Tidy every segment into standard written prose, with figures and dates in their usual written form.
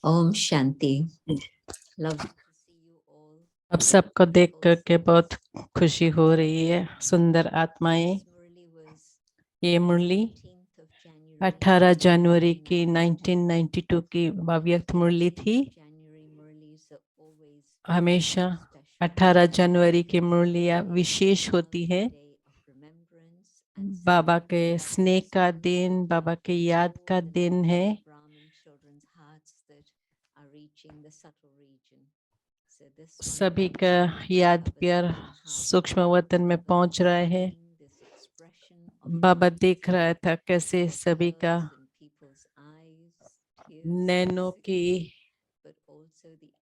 ओम शांति। Love to see you all. अब सबको देख करके बहुत खुशी हो रही है। सुंदर आत्माएं। ये मुरली 18 जनवरी की 1992 की अव्यक्त मुरली थी। हमेशा 18 जनवरी की मुरलियाँ विशेष होती है। बाबा के स्नेह का दिन, बाबा के याद का दिन है। सभी का याद प्यार सूक्ष्म वतन में पहुंच रहा है। बाबा देख रहा था कैसे सभी का नैनों की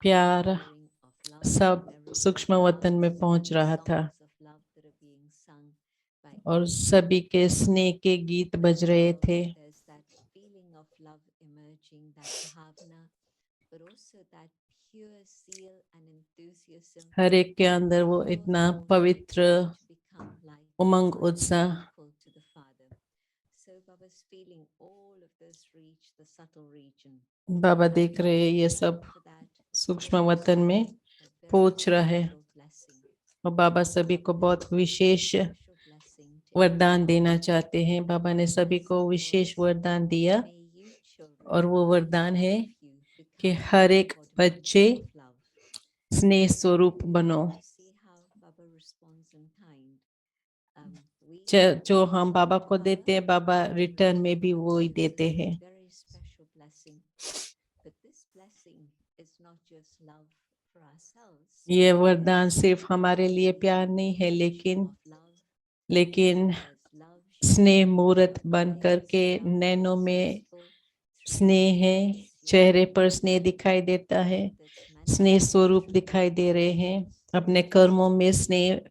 प्यार सब सूक्ष्म वतन में पहुंच रहा था और सभी के स्नेह के गीत बज रहे थे। हर एक के अंदर वो इतना पवित्र उमंग उत्साह। बाबा देख रहे हैं ये सब सूक्ष्म वतन में पहुंच रहा है और बाबा सभी को बहुत विशेष वरदान देना चाहते हैं। बाबा ने सभी को विशेष वरदान दिया और वो वरदान है कि हर एक बच्चे स्नेह स्वरूप बनो। जो हम बाबा को देते हैं, बाबा रिटर्न में भी वो ही देते हैं। ये वरदान सिर्फ हमारे लिए प्यार नहीं है, लेकिन स्नेह मूर्त बन करके नैनों में स्नेह है, चेहरे पर स्नेह दिखाई देता है, स्नेह स्वरूप दिखाई दे रहे हैं। अपने कर्मों में स्नेह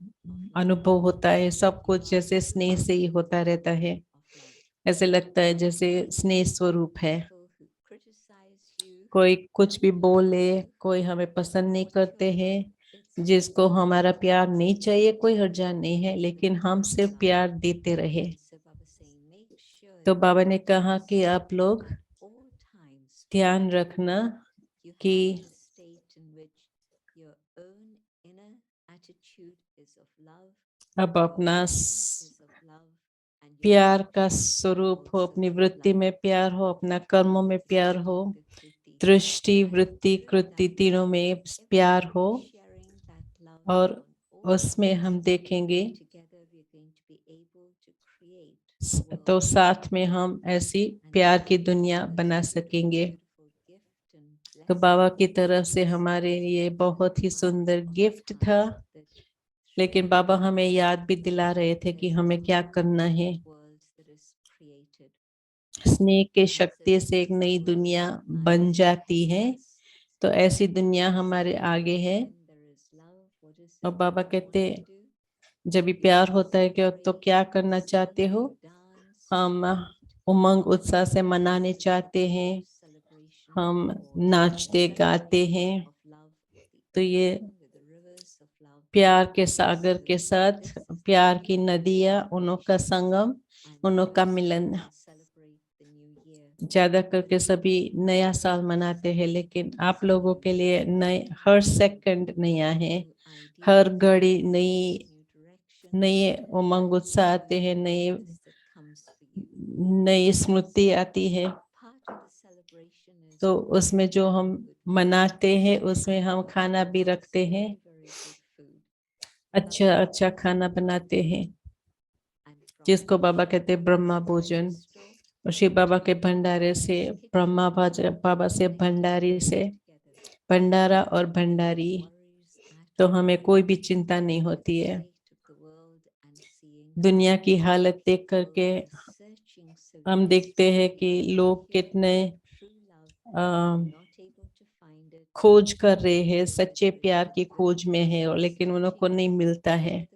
अनुभव होता है। सब कुछ जैसे स्नेह से ही होता रहता है। ऐसे लगता है जैसे स्नेह स्वरूप है। कोई कुछ भी बोले, कोई हमें पसंद नहीं करते हैं, जिसको हमारा प्यार नहीं चाहिए, कोई हर्जा नहीं है, लेकिन हम सिर्फ प्यार देते रहे। तो बाबा ने कहा कि आप लोग ध्यान रखना कि अब अपना प्यार का स्वरूप हो, अपनी वृत्ति में प्यार हो, अपना कर्मों में प्यार हो, दृष्टि वृत्ति कृति तीनों में प्यार हो, और उसमें हम देखेंगे तो साथ में हम ऐसी प्यार की दुनिया बना सकेंगे। तो बाबा की तरफ से हमारे लिए बहुत ही सुंदर गिफ्ट था, लेकिन बाबा हमें याद भी दिला रहे थे कि हमें क्या करना है। स्नेह के शक्ति से एक नई दुनिया बन जाती है, तो ऐसी दुनिया हमारे आगे है। और बाबा कहते जब भी प्यार होता है कि तो क्या करना चाहते हो? हम उमंग उत्साह से मनाने चाहते हैं, हम नाचते गाते हैं। तो ये प्यार के सागर के साथ प्यार की नदियां, उनों का संगम, उनों का मिलन। ज्यादा करके सभी नया साल मनाते हैं, लेकिन आप लोगों के लिए नए हर सेकंड नया है, हर घड़ी नई नई उमंग उत्साह आते हैं, नई नई स्मृति आती है। तो उसमें जो हम मनाते हैं उसमें हम खाना भी रखते हैं, अच्छा अच्छा खाना बनाते हैं, जिसको बाबा कहते हैं ब्रह्मा भोजन। और शिव बाबा के भंडारे से, ब्रह्मा बाबा से भंडारी से, भंडारा और भंडारी, तो हमें कोई भी चिंता नहीं होती है। दुनिया की हालत देख करके हम देखते हैं कि लोग कितने खोज कर रहे हैं, सच्चे प्यार की खोज में है, और लेकिन उनको नहीं मिलता है।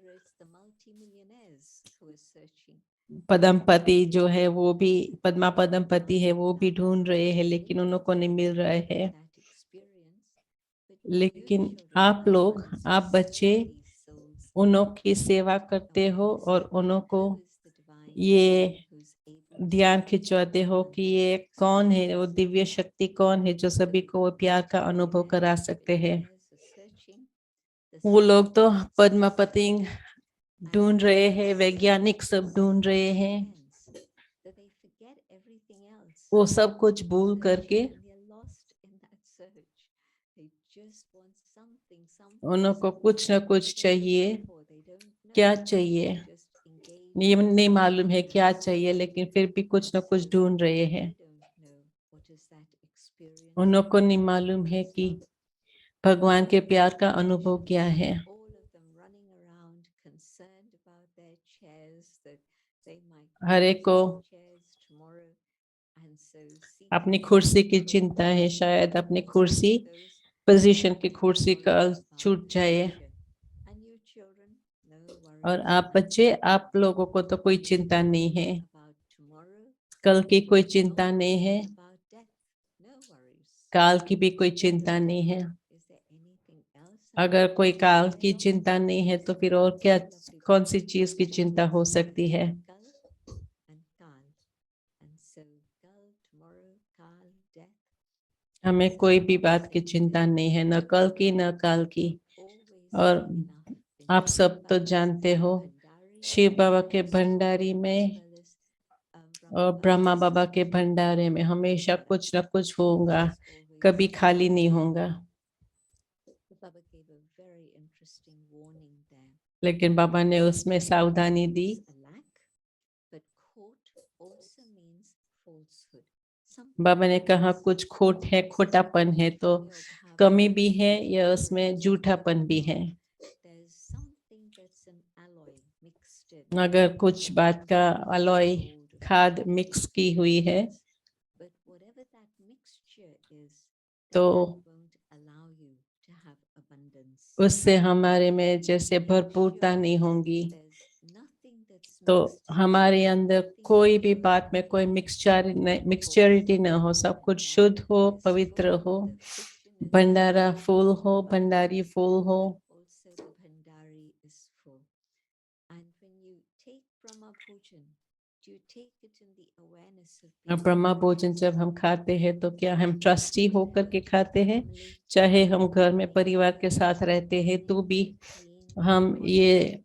पदमपति जो है वो भी, पद्मा पदमपति है, वो भी ढूंढ रहे हैं, लेकिन उनको नहीं मिल रहा है। लेकिन आप लोग, आप बच्चे उन्हों की सेवा करते हो और उन्हों को ये ध्यान खिंचवाते हो कि ये कौन है, वो दिव्य शक्ति कौन है जो सभी को वो प्यार का अनुभव करा सकते हैं। वो लोग तो पद्मापति ढूंढ रहे हैं, वैज्ञानिक सब ढूंढ रहे हैं, वो सब कुछ भूल करके उनको कुछ ना कुछ चाहिए। क्या चाहिए ये नहीं मालूम है क्या चाहिए, लेकिन फिर भी कुछ ना कुछ ढूंढ रहे हैं। उनको नहीं मालूम है कि भगवान के प्यार का अनुभव क्या है। हर एक को अपनी कुर्सी की चिंता है, शायद अपनी कुर्सी, पोजीशन की कुर्सी कल छूट जाए। और आप बच्चे, आप लोगों को तो कोई चिंता नहीं है, कल की कोई चिंता नहीं है, काल की भी कोई चिंता नहीं है। अगर कोई काल की चिंता नहीं है तो फिर और क्या, कौन सी चीज की चिंता हो सकती है। हमें कोई भी बात की चिंता नहीं है, न कल की न काल की। और आप सब तो जानते हो, शिव बाबा के भंडारी में और ब्रह्मा बाबा के भंडारे में हमेशा कुछ न कुछ होगा, कभी खाली नहीं होगा। लेकिन बाबा ने उसमें सावधानी दी। बाबा ने कहा कुछ खोट है, खोटापन है, तो कमी भी है या उसमें झूठापन भी है। अगर कुछ बात का अलॉय खाद मिक्स की हुई है तो उससे हमारे में जैसे भरपूरता नहीं होगी। तो हमारे अंदर कोई भी बात में कोई मिक्सचरिटी न हो, सब कुछ शुद्ध हो, पवित्र हो, भंडारा फूल हो, भंडारी फूल हो। ब्रह्मा भोजन जब हम खाते हैं तो क्या हम ट्रस्टी होकर के खाते हैं? चाहे हम घर में परिवार के साथ रहते हैं तो भी हम ये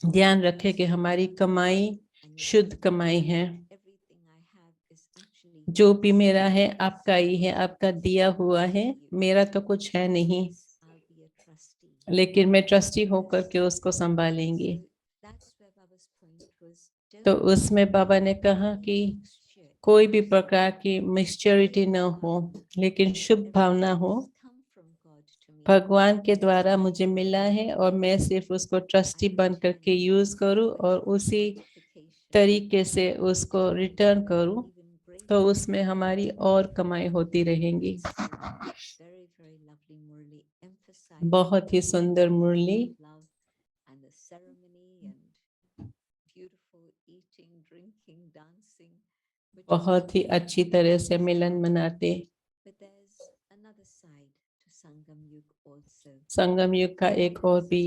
ध्यान रखें कि हमारी कमाई शुद्ध कमाई है। जो भी मेरा है आपका ही है, आपका दिया हुआ है, मेरा तो कुछ है नहीं, लेकिन मैं ट्रस्टी होकर के उसको संभालेंगे। तो उसमें बाबा ने कहा कि कोई भी प्रकार की मिक्सचरिटी न हो, लेकिन शुभ भावना हो। भगवान के द्वारा मुझे मिला है और मैं सिर्फ उसको ट्रस्टी बन करके यूज करूं और उसी तरीके से उसको रिटर्न करूं, तो उसमें हमारी और कमाई होती रहेंगी। बहुत ही सुंदर मुरली, बहुत ही अच्छी तरह से मिलन मनाते। संगम युग का एक और भी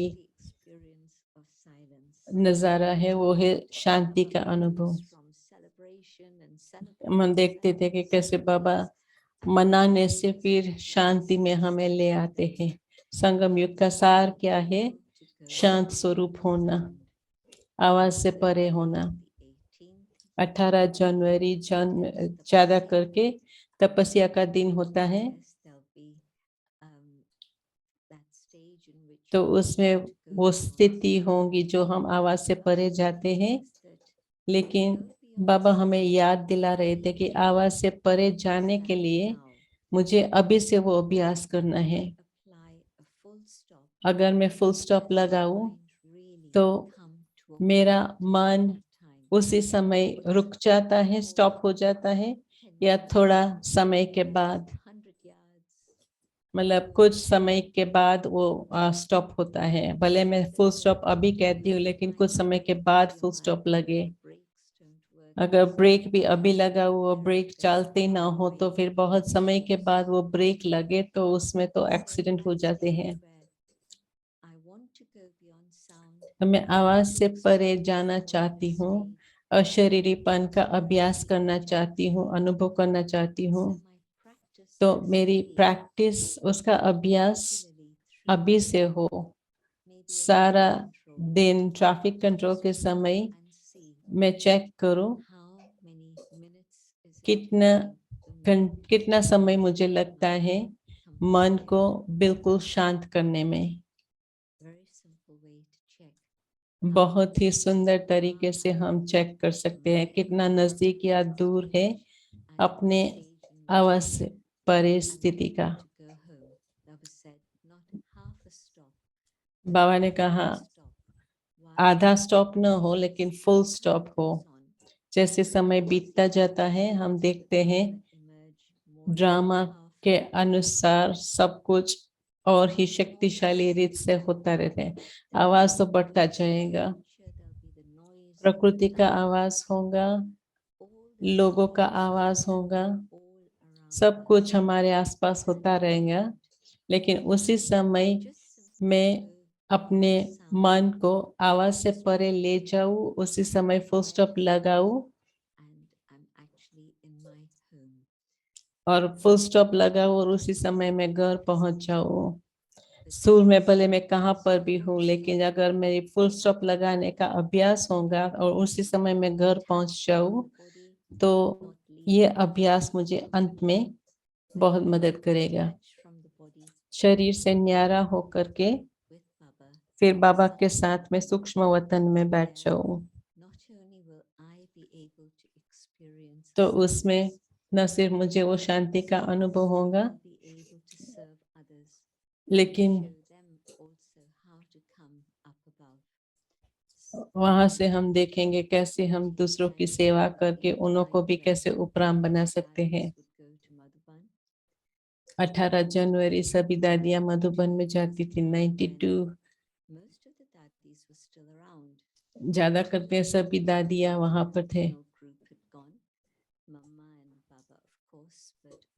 नजारा है, वो है शांति का अनुभव। हम देखते थे कि कैसे बाबा मनाने से फिर शांति में हमें ले आते हैं। संगम युग का सार क्या है? शांत स्वरूप होना, आवाज से परे होना। 18 जनवरी ज्यादा करके तपस्या का दिन होता है, तो उसमें वो स्थिति होगी जो हम आवाज से परे जाते हैं। लेकिन बाबा हमें याद दिला रहे थे कि आवाज से परे जाने के लिए मुझे अभी से वो अभ्यास करना है। अगर मैं फुल स्टॉप लगाऊं तो मेरा मन उसी समय रुक जाता है, स्टॉप हो जाता है, या थोड़ा समय के बाद, मतलब कुछ समय के बाद वो स्टॉप होता है। भले मैं फुल स्टॉप अभी कहती हूँ, लेकिन कुछ समय के बाद फुल स्टॉप लगे। अगर ब्रेक भी अभी लगा हुआ ब्रेक चलते ना हो तो फिर बहुत समय के बाद वो ब्रेक लगे तो उसमें तो एक्सीडेंट हो जाते हैं। तो मैं आवाज से परे जाना चाहती हूँ, अशरीरीपन का अभ्यास करना चाहती हूँ, अनुभव करना चाहती हूँ। तो मेरी प्रैक्टिस, उसका अभ्यास अभी से हो। सारा दिन ट्रैफिक कंट्रोल के समय मैं चेक करूं कितना समय मुझे लगता है मन को बिल्कुल शांत करने में। बहुत ही सुंदर तरीके से हम चेक कर सकते हैं कितना नजदीक या दूर है अपने आवास परिस्थिति का। बाबा ने कहा आधा स्टॉप न हो लेकिन फुल स्टॉप हो। जैसे समय बीतता जाता है हम देखते हैं ड्रामा के अनुसार सब कुछ और ही शक्तिशाली रीत से होता रहता है। आवाज तो बढ़ता जाएगा, प्रकृति का आवाज होगा, लोगों का आवाज होगा, सब कुछ हमारे आसपास होता रहेगा। लेकिन उसी समय मैं अपने मन को आवाज से परे ले जाऊं, उसी समय फुल स्टॉप लगाऊं और फुल स्टॉप लगाऊं और उसी समय मैं घर पहुंच जाऊं। सुर में भले मैं कहाँ पर भी हूँ, लेकिन अगर मेरी फुल स्टॉप लगाने का अभ्यास होगा और उसी समय मैं घर पहुंच जाऊं तो ये अभ्यास मुझे अंत में बहुत मदद करेगा। शरीर से न्यारा होकर के फिर बाबा के साथ में सूक्ष्म वतन में बैठ जाऊं तो उसमें न सिर्फ मुझे वो शांति का अनुभव होगा, लेकिन वहां से हम देखेंगे कैसे हम दूसरों की सेवा करके उन्हों को भी कैसे उपराम बना सकते हैं। 18 जनवरी सभी दादियां मधुबन में जाती थी। 92 ज्यादा करते हैं सभी दादियां वहां पर थे।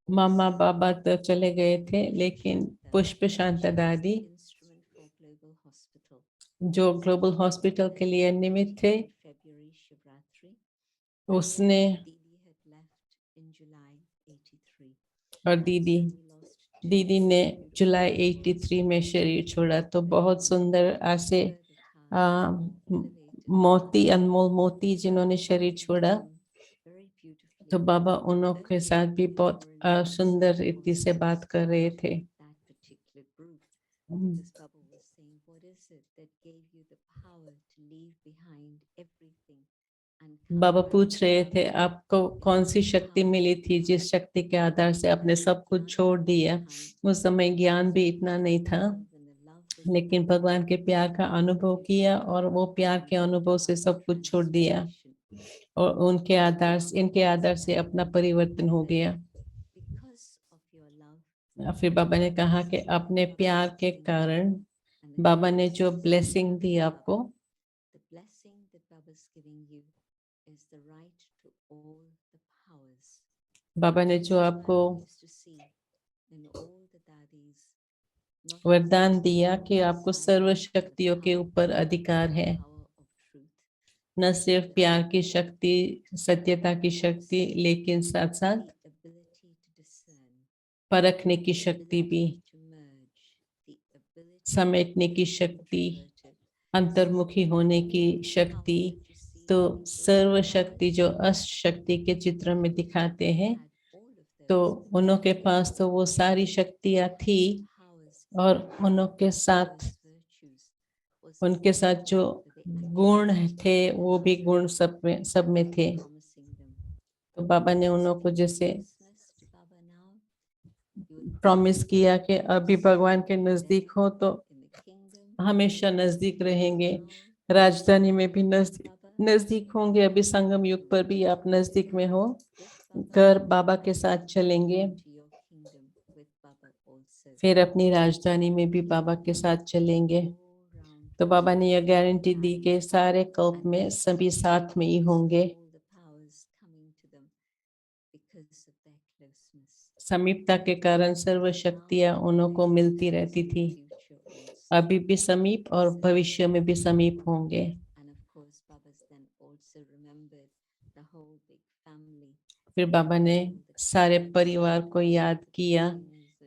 मामा बाबा तो चले गए थे, लेकिन पुष्प शांता दादी जो ग्लोबल हॉस्पिटल के लिए निमित्त थे, उसने और दीदी ने जुलाई 83 में शरीर छोड़ा। तो बहुत सुंदर ऐसे मोती, अनमोल मोती जिन्होंने शरीर छोड़ा। तो बाबा उन्हों के साथ भी बहुत सुंदर रीति से बात कर रहे थे। बाबा पूछ रहे थे आपको कौन सी शक्ति मिली थी जिस शक्ति के आधार से आपने सब कुछ छोड़ दिया। उस समय ज्ञान भी इतना नहीं था, लेकिन भगवान के प्यार का अनुभव किया और वो प्यार के अनुभव से सब कुछ छोड़ दिया और उनके आधार से, इनके आधार से अपना परिवर्तन हो गया। फिर बाबा ने कहा कि अपने प्यार के कारण बाबा ने जो ब्लेसिंग दी आपको, बाबा ने जो आपको वरदान दिया कि आपको सर्व शक्तियों के ऊपर अधिकार है। न सिर्फ प्यार की शक्ति, सत्यता की शक्ति, लेकिन साथ साथ परखने की शक्ति भी, समेटने की शक्ति, अंतर्मुखी होने की शक्ति। तो सर्व शक्ति जो अष्ट शक्ति के चित्र में दिखाते हैं, तो उन्हों के पास तो वो सारी शक्तियां थी और उनके साथ जो गुण थे वो भी गुण सब में थे। तो बाबा ने उन्हों को जैसे प्रॉमिस किया कि अभी भगवान के नजदीक हो तो हमेशा नजदीक रहेंगे, राजधानी में भी नजदीक होंगे। अभी संगम युग पर भी आप नजदीक में हो, घर बाबा के साथ चलेंगे, फिर अपनी राजधानी में भी बाबा के साथ चलेंगे। तो बाबा ने यह गारंटी दी कि सारे कल्प में सभी साथ में ही होंगे। समीपता के कारण सर्व शक्तियां उन्हों को मिलती रहती थी। अभी भी समीप और भविष्य में भी समीप होंगे। whole big family. फिर बाबा ने सारे परिवार को याद किया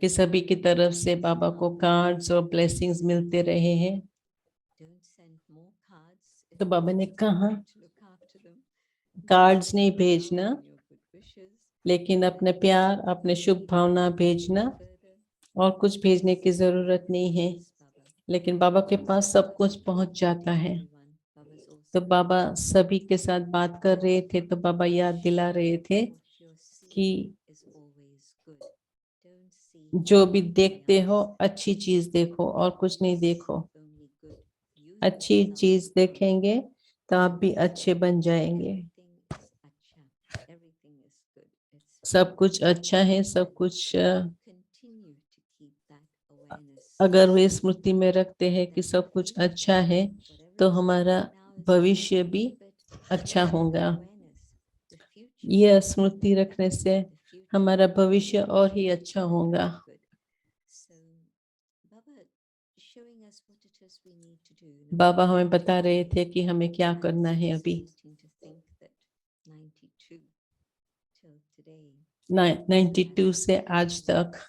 कि सभी की तरफ से बाबा को कार्ड्स और ब्लेसिंग्स मिलते रहे हैं। Don't send more cards if तो you बाबा ने want कहा someone to look after them. Cards Just नहीं send your love भेजना, and your good wishes. लेकिन अपने प्यार, अपने शुभ भावना भेजना, Further, और कुछ भेजने की जरूरत नहीं है। yes, Baba. लेकिन बाबा के पास सब कुछ पहुंच जाता है। Everyone, Baba's तो also बाबा सभी के साथ बात कर रहे थे, तो बाबा याद दिला रहे थे what you're कि seeing is always good. Don't see जो भी anything देखते हो else. अच्छी चीज देखो और कुछ नहीं देखो। Only good. You अच्छी yourself चीज become देखेंगे तो आप भी अच्छे बन जाएंगे। everything is acha. Everything is good. It's सब कुछ अच्छा है, सब कुछ continue to keep that awareness. अगर वे स्मृति में रखते हैं कि सब कुछ अच्छा है, तो हमारा भविष्य भी अच्छा होगा। यह स्मृति रखने से हमारा भविष्य और ही अच्छा होगा। बाबा हमें बता रहे थे कि हमें क्या करना है। अभी 92 से आज तक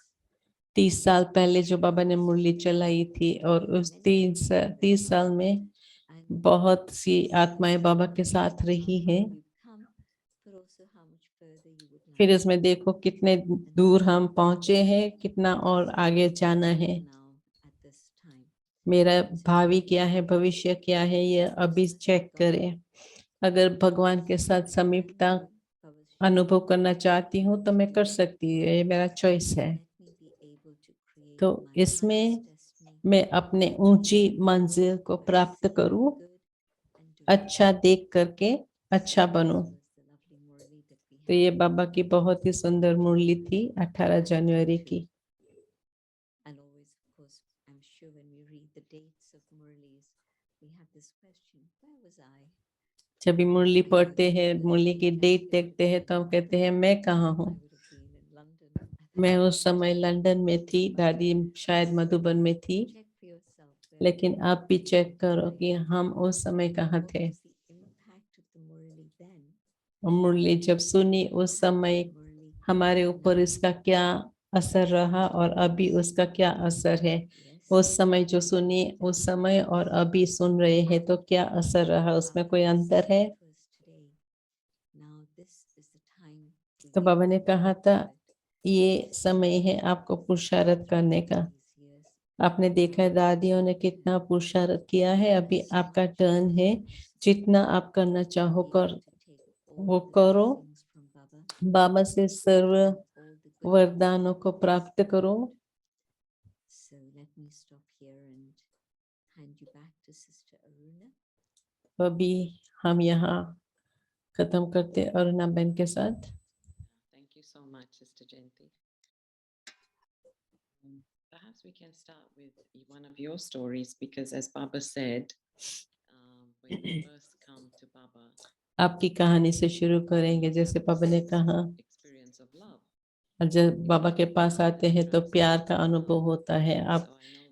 30 साल पहले जो बाबा ने मुरली चलाई थी, और उस 30 साल में बहुत सी आत्माएं बाबा के साथ रही हैं। फिर इसमें देखो कितने दूर हम पहुंचे हैं, कितना और आगे जाना है। मेरा भावी क्या है, भविष्य क्या है, ये अभी चेक करें। अगर भगवान के साथ समीपता अनुभव करना चाहती हूँ तो मैं कर सकती हूँ, ये मेरा चॉइस है। तो इसमें मैं अपने ऊंची मंजिल को प्राप्त करूं, अच्छा देख करके अच्छा बनूं। तो ये बाबा की बहुत ही सुंदर मुरली थी 18 जनवरी की। And always, of course, I'm sure when we read the dates of Murlis, we have this question, where was I? जब भी मुरली पढ़ते हैं, मुरली की डेट देखते हैं, तो हम कहते हैं मैं कहाँ हूँ। I would have been in London at मैं that उस समय लंदन में थी, दादी शायद मधुबन में थी। Check for yourself. लेकिन आप भी चेक करो कि हम उस समय कहाँ What थे। was the impact of the Murli then? और मुरली जब सुनी उस समय Murli हमारे ऊपर इसका क्या असर रहा और अभी उसका क्या असर है। उस समय जो सुनी उस समय और अभी सुन रहे हैं तो क्या असर रहा, उसमें कोई अंतर है। तो बाबा ने कहा था ये समय है आपको पुरुषार्थ करने का। आपने देखा है दादियों ने कितना पुरुषार्थ किया है, अभी आपका टर्न है। जितना आप करना चाहो कर वो करो। बाबा से सर्व वरदानों को प्राप्त करो। So let me stop here and hand you back to Sister Aruna. अभी हम यहाँ खत्म करते अरुणा बहन के साथ। Thank you so much, Sister Jayanti. Perhaps we can start with one of your stories, because as Baba said, when we first come to Baba, आपकी कहानी से शुरू करेंगे। जैसे बाबा ने कहा, experience of love. जब बाबा के पास आते हैं तो प्यार का अनुभव होता है। आप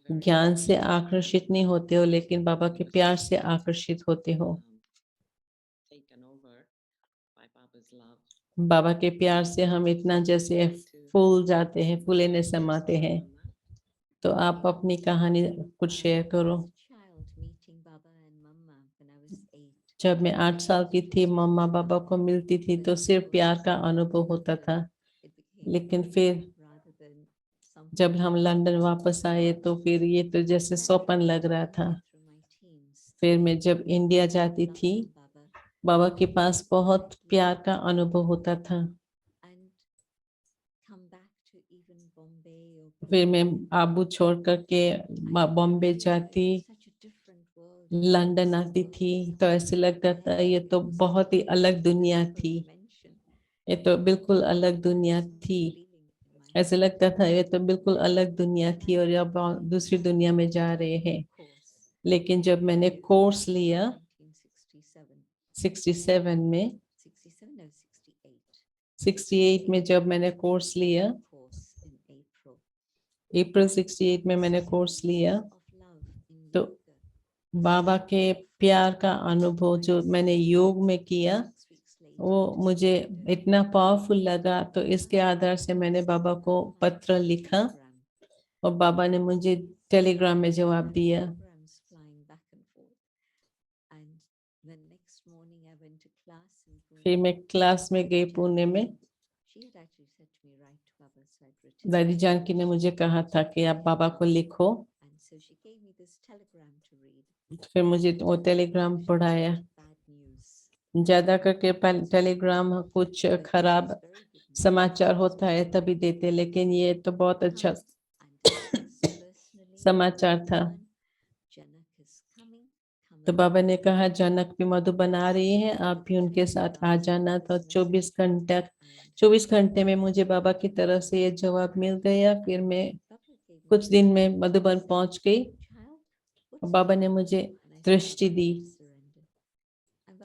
ज्ञान से आकर्षित नहीं होते हो, लेकिन बाबा के प्यार से आकर्षित होते हो। Taken over by Baba's love. बाबा के प्यार से हम इतना जैसे फूल जाते हैं, फूले में समाते हैं। तो आप अपनी कहानी कुछ शेयर करो। जब मैं 8 साल की थी, मम्मा बाबा को मिलती थी तो सिर्फ प्यार का अनुभव होता था। लेकिन फिर जब हम लंदन वापस आए तो फिर ये तो जैसे स्वप्न लग रहा था। फिर मैं जब इंडिया जाती थी, बाबा के पास बहुत प्यार का अनुभव होता था। फिर मैं आबू छोड़ करके बॉम्बे जाती, लंदन आती थी, तो ऐसे लगता था ये तो बहुत ही अलग दुनिया थी। ये तो बिल्कुल अलग दुनिया थी। ऐसे लगता था ये तो बिल्कुल अलग दुनिया थी और अब दूसरी दुनिया में जा रहे हैं। लेकिन जब मैंने कोर्स लिया 67 में, 68 में जब मैंने कोर्स लिया, अप्रैल 68 में मैंने कोर्स लिया, तो बाबा के प्यार का अनुभव जो मैंने योग में किया वो मुझे इतना पावरफुल लगा, तो इसके आधार से मैंने बाबा को पत्र लिखा और बाबा ने मुझे टेलीग्राम में जवाब दिया। फिर मैं क्लास में गई पुणे में। दादी जानकी ने मुझे कहा था कि आप बाबा को लिखो। फिर मुझे वो टेलीग्राम पढ़ाया। ज्यादा करके टेलीग्राम कुछ खराब समाचार होता है तभी देते, लेकिन ये तो बहुत अच्छा समाचार था। तो बाबा ने कहा जनक भी मधुबन आ रही है, आप भी उनके साथ आ जाना। तो 24 घंटे में मुझे बाबा की तरफ से ये जवाब मिल गया। फिर मैं कुछ दिन में मधुबन पहुंच गई। बाबा ने मुझे दृष्टि दी,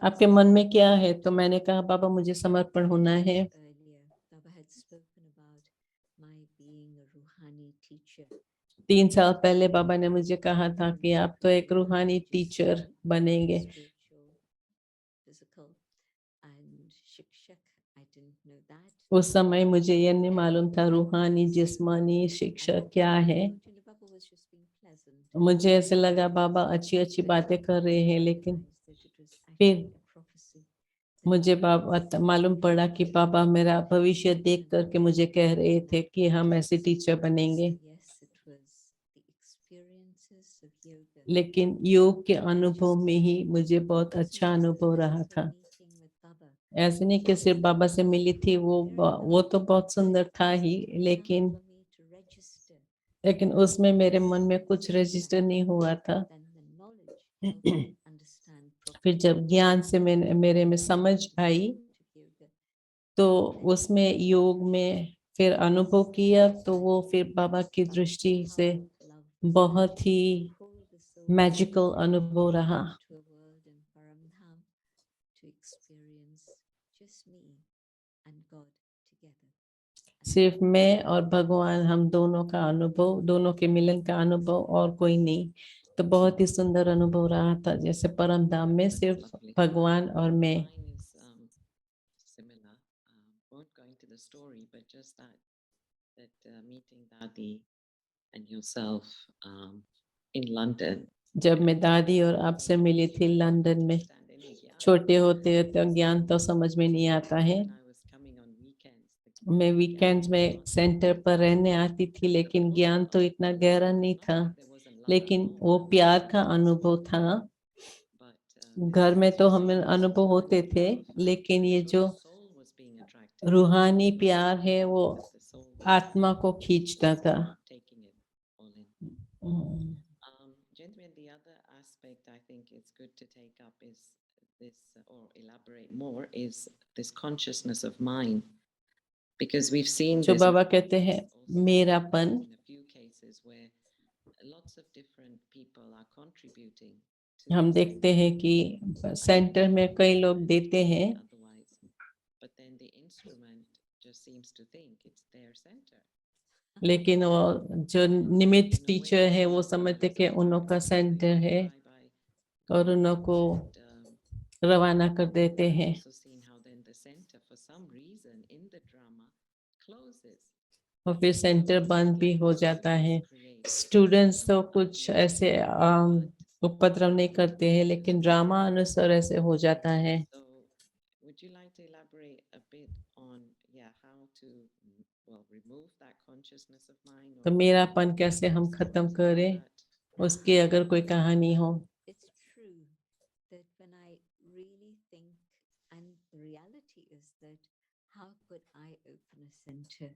आपके मन में क्या है? तो मैंने कहा बाबा मुझे समर्पण होना है। 3 साल पहले बाबा ने मुझे कहा था कि आप तो एक रूहानी टीचर बनेंगे। उस समय मुझे ये नहीं मालूम था रूहानी जिस्मानी शिक्षा क्या है। मुझे ऐसे लगा बाबा अच्छी अच्छी बातें कर रहे हैं, लेकिन फिर मुझे बाबा मालूम पड़ा कि पापा मेरा भविष्य देख करके मुझे कह रहे थे कि हम ऐसे टीचर बनेंगे। लेकिन योग के अनुभव में ही मुझे बहुत अच्छा अनुभव रहा था। ऐसे नहीं कि सिर्फ बाबा से मिली थी, वो तो बहुत सुंदर था ही, लेकिन उसमें मेरे मन में कुछ रजिस्टर नहीं हुआ था। फिर जब ज्ञान से मेरे में समझ आई, तो उसमें योग में फिर अनुभव किया, तो वो फिर बाबा की दृष्टि से बहुत ही मैजिकल अनुभव रहा। सिर्फ मैं और भगवान, हम दोनों का अनुभव, दोनों के मिलन का अनुभव, और कोई नहीं। तो बहुत ही सुंदर अनुभव रहा था, जैसे परम धाम में सिर्फ Lovely. भगवान और मैं। Mine is similar. Won't go into the story, but just that meeting Dadi and yourself in London. जब मैं दादी और आपसे मिली थी लंदन में, Understand any gyan. छोटे होते तो ज्ञान तो समझ में नहीं आता है। When I was coming on weekends, मैं वीकेंड्स में सेंटर पर रहने आती थी, लेकिन ज्ञान तो इतना गहरा नहीं था, लेकिन वो प्यार का अनुभव था। घर में तो हमें अनुभव होते थे, लेकिन ये जो रूहानी प्यार है वो आत्मा को खींचता था। Gentlemen, the other aspect I think it's good to take up is this, or elaborate more, is this consciousness of mind. Because we've seen जो this बाबा कहते हैं मेरापन, in a few cases where lots of different people are contributing to हम this देखते हैं कि centre में कई लोग देते हैं, otherwise, but then the instrument just seems to think it's their center. लेकिन वो जो निमित्त टीचर है वो समझते कि उनका सेंटर है और उनको रवाना कर देते हैं। Also seen how then the center for some reason in the drama closes. और फिर सेंटर बंद भी हो जाता है। स्टूडेंट्स तो कुछ ऐसे उपद्रव नहीं करते हैं, लेकिन ड्रामा अनुसार ऐसे हो जाता है। So would you like to elaborate a bit on how to remove that consciousness of mind, तो or मेरापन कैसे हम खत्म करें, उसकी अगर कोई कहानी हो। It's true that when I really think, and the reality is that how could I open a center?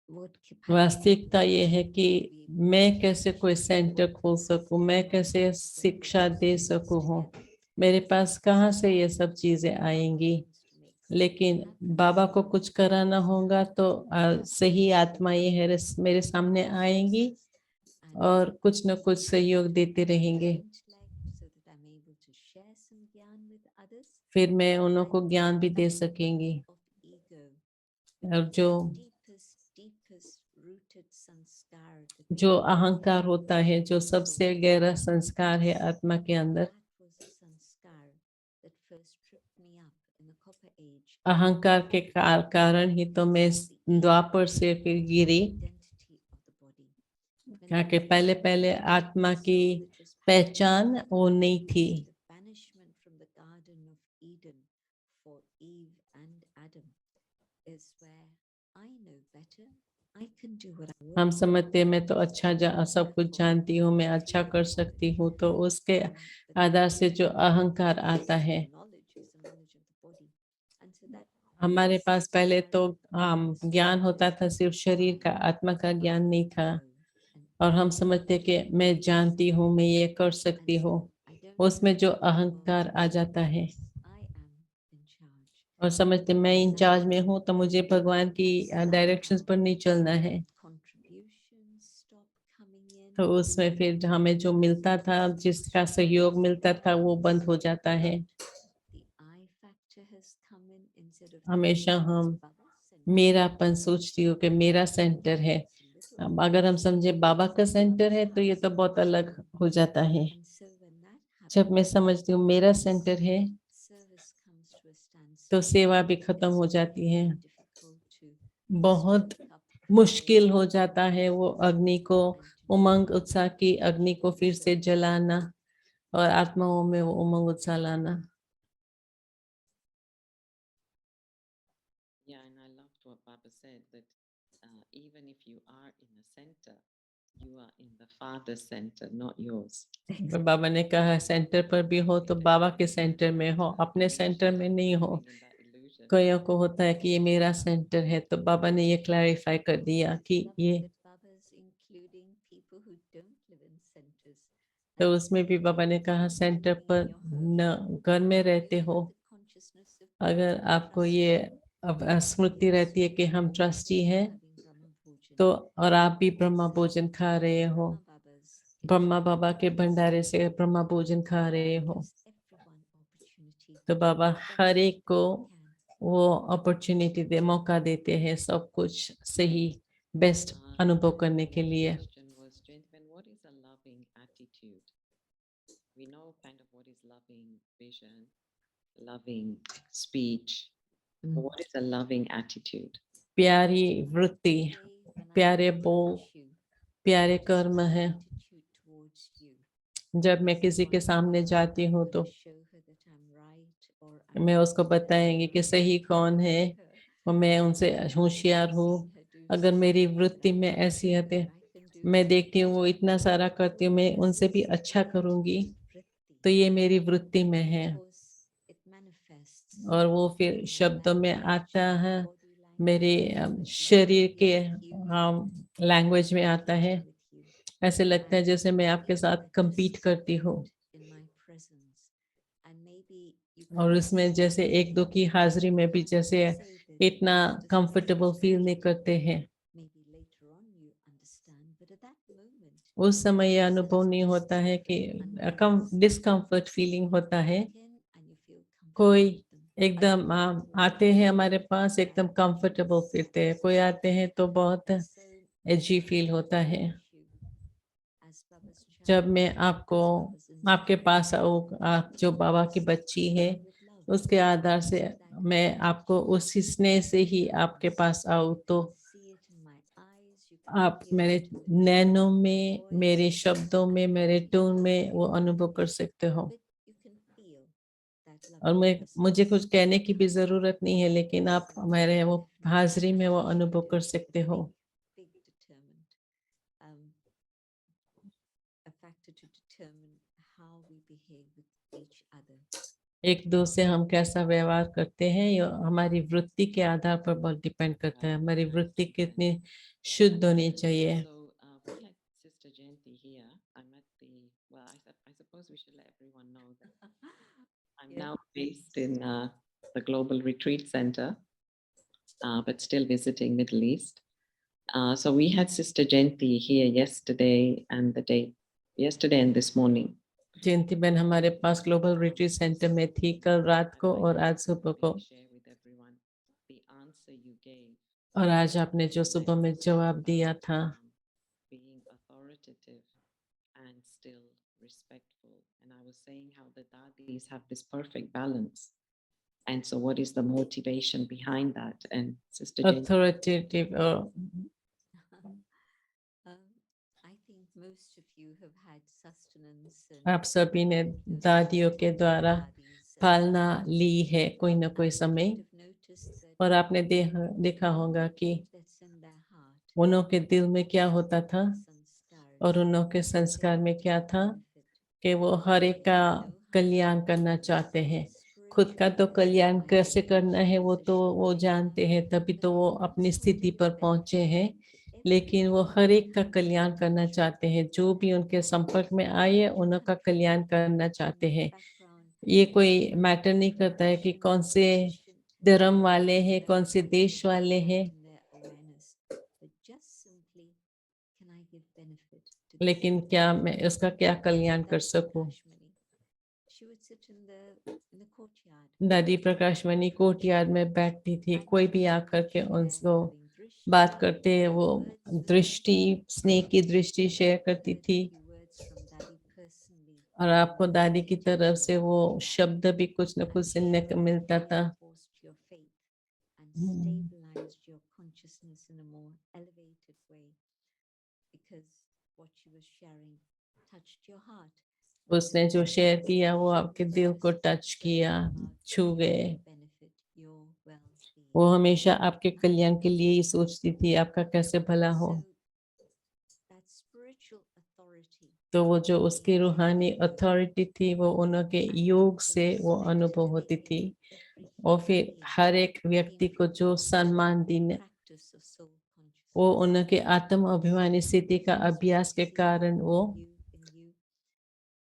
What capacity वास्तविकता ये है कि to be able मैं to कैसे कोई teach सेंटर खोल सकूं, मैं कैसे शिक्षा दे सकूं हूँ, मेरे पास कहाँ से ये सब चीजें आएंगी। लेकिन बाबा को कुछ कराना होगा तो सही आत्मा ये है मेरे सामने आएंगी और कुछ न कुछ सहयोग देते रहेंगे। फिर मैं उनको ज्ञान भी दे सकेंगी। और जो अहंकार होता है, जो सबसे गहरा संस्कार है आत्मा के अंदर, in the copper age, अहंकार के कारण ही तो मैं इस द्वापर से फिर गिरी, identity of the body. When क्या we कि पहले first पहले connect आत्मा the की soul with this पहचान power, वो नहीं थी। the banishment from the Garden of Eden for Eve and Adam is where I know better. I can do what I हम want. समझते हैं मैं तो अच्छा सब कुछ जानती हूँ, मैं अच्छा कर सकती हूँ, तो उसके आधार से जो अहंकार आता है, Knowledge is the knowledge of the body, and so that हमारे पास पहले तो is ज्ञान होता था सिर्फ शरीर का, आत्मा का ज्ञान नहीं था, और हम समझते कि मैं जानती हूँ, मैं ये कर सकती हूँ, उसमें जो अहंकार आ जाता है I am in charge. और समझते मैं इंचार्ज में हूँ, तो मुझे भगवान की डायरेक्शंस पर नहीं चलना है। Contributions stop coming in. तो उसमें फिर हमें जो मिलता था, जिसका सहयोग मिलता था, वो बंद हो जाता है। The I factor has come in instead of हमेशा thinking हम it's Baba's center. मेरापन सोचती हूँ कि मेरा सेंटर है। अब अगर हम समझे बाबा का सेंटर है, तो ये तो बहुत अलग हो जाता है। And so when that जब मैं happens, समझती हूँ मेरा सेंटर है, service comes to a standstill. तो सेवा भी खत्म हो It's जाती है। very difficult to बहुत stoke up मुश्किल हो fire जाता है वो अग्नि को, and to उमंग do उत्साह की अग्नि को फिर से service. जलाना और आत्माओं में वो उमंग उत्साह लाना। Yeah, and I loved what Baba said that even if you are in a center, you are in the Father's center, not yours. बाबा ने कहा सेंटर पर भी हो तो बाबा के सेंटर में हो, अपने सेंटर में नहीं हो। Living in that illusion. कईयों को होता है कि ये मेरा सेंटर है, तो बाबा ने ये क्लैरिफाई कर दिया कि Lovely ये, that Baba's including people who don't live in centers. तो And उसमें भी बाबा ने कहा सेंटर in पर your home, न घर में रहते you have हो, the consciousness of अगर being आपको ये स्मृति रहती है कि हम ट्रस्टी हैं, having Brahma Bhojan. तो और आप भी ब्रह्मा भोजन खा रहे हो, Brahma Baba's ब्रह्मा बाबा के भंडारे से ब्रह्मा भोजन खा रहे हो, gives everyone opportunity तो to Baba do the her best एक को they can. वो अपॉर्चुनिटी दे, मौका देते हैं सब कुछ सही बेस्ट अनुभव करने के One लिए। question was, gentlemen, what is a loving attitude? We know kind of what is loving vision, loving speech. But what is a loving attitude? प्यारी वृत्ति, Today, when I प्यारे बोल, approach you, प्यारे what is कर्म my है। attitude towards you? जब मैं Is किसी it के one सामने where जाती I'm हूँ going तो to show her that I'm right or I'm मैं उसको wrong? बताएंगी कि सही कौन है और मैं उनसे होशियार हूँ। अगर मेरी वृत्ति में ऐसी है तो मैं देखती हूँ वो इतना सारा करती हूँ, मैं उनसे भी अच्छा करूँगी, तो ये मेरी वृत्ति में है। और वो फिर शब्दों में आता है, मेरे शरीर के लैंग्वेज में आता है। ऐसे लगता है जैसे मैं आपके साथ compete करती हूँ, और उसमें जैसे एक दो की हाजिरी में भी जैसे इतना कंफर्टेबल फील नहीं करते हैं। उस समय ये अनुभव नहीं होता है कि कम डिस्कम्फर्ट फीलिंग होता है। कोई एकदम आते हैं हमारे पास एकदम कंफर्टेबल फिरते हैं, कोई आते हैं तो बहुत एजी फील होता है। जब मैं आपको आपके पास आऊँ, आप जो बाबा की बच्ची है, उसके आधार से मैं आपको उसी स्नेह से ही आपके पास आऊँ, तो आप मेरे नैनों में, मेरे शब्दों में, मेरे टोन में वो अनुभव कर सकते हो। और मुझे कुछ कहने की भी जरूरत नहीं है, लेकिन आप मेरे वो हाजिरी में वो अनुभव कर सकते हो। एक दूसरे से हम कैसा व्यवहार करते हैं, ये हमारी वृत्ति के आधार पर बहुत डिपेंड करता है। हमारी वृत्ति कितनी शुद्ध होनी चाहिए। We had Sister Jayanti here. I'm at the, well, I suppose we should let everyone know that I'm now based in the Global Retreat Center, but still visiting Middle East. So we had Sister Jayanti here yesterday and this morning. जयंती बहन हमारे पास global retreat centre में थी कल रात को और आज सुबह को, और आज आपने जो सुबह में जवाब दिया था, being authoritative and still respectful. And I was saying how the dadis have this perfect balance. And so what is the motivation behind that? And Sister Jen, authoritative और I think most of you have had sustenance आप सभी ने those दादियों के sustenance द्वारा daddies and पालना ली है कोई न कोई and you समय, would have noticed that और आपने देखा होगा कि that's in their heart उन्हों के दिल में क्या होता था sanskars और उन्हों के that they संस्कार में want क्या to था benefit. कि वो हर एक का They know how to कल्याण करना benefit चाहते हैं। themselves खुद का तो spiritually कल्याण by कैसे करना है वो तो वो positioning जानते हैं, तभी that तो they वो can अपनी also स्थिति do पर benefit पहुंचे हैं, to लेकिन वो everyone हर एक का who कल्याण comes करना into चाहते हैं। जो भी उनके and संपर्क में no आए matter what उनका country कल्याण करना and चाहते what हैं। background ये and कोई what मैटर नहीं करता है कि profession कौन or से position धर्म वाले हैं, in their कौन से heart देश they वाले have हैं, in their awareness, but just simply, can I give benefit to this लेकिन क्या मैं individual? उसका क्या कल्याण कर Dadi सकूं। Prakash Mani, she would sit in the courtyard दादी प्रकाश मणि कोर्टयार्ड में बैठती थी, and कोई भी she'd आकर के share उनको loving बात drishti, करते, वो words with them. दृष्टि, स्नेह की दृष्टि And शेयर you करती heard a थी, few words from Dadi personally और आपको in दादी the की तरफ से intention वो that शब्द भी कुछ न I'm कुछ सुनने को sure मिलता था। reinforced your faith and stabilized your consciousness in a more elevated way because what she was sharing touched your heart. उसने जो शेयर किया वो She आपके was दिल को just टच किया, concerned about छू गए। your benefit, your well-being. वो हमेशा आपके कल्याण के लिए ही सोचती थी, आपका कैसे भला हो। So that spiritual authority तो वो जो उसकी comes रूहानी from अथॉरिटी थी वो उनके and योग the से वो respect अनुभव they होती थी, give every और human फिर being हर एक व्यक्ति came को from जो their सम्मान देने, practice of soul वो consciousness. उनके आत्म अभिमानी स्थिति का So as अभ्यास I के see कारण वो you in you,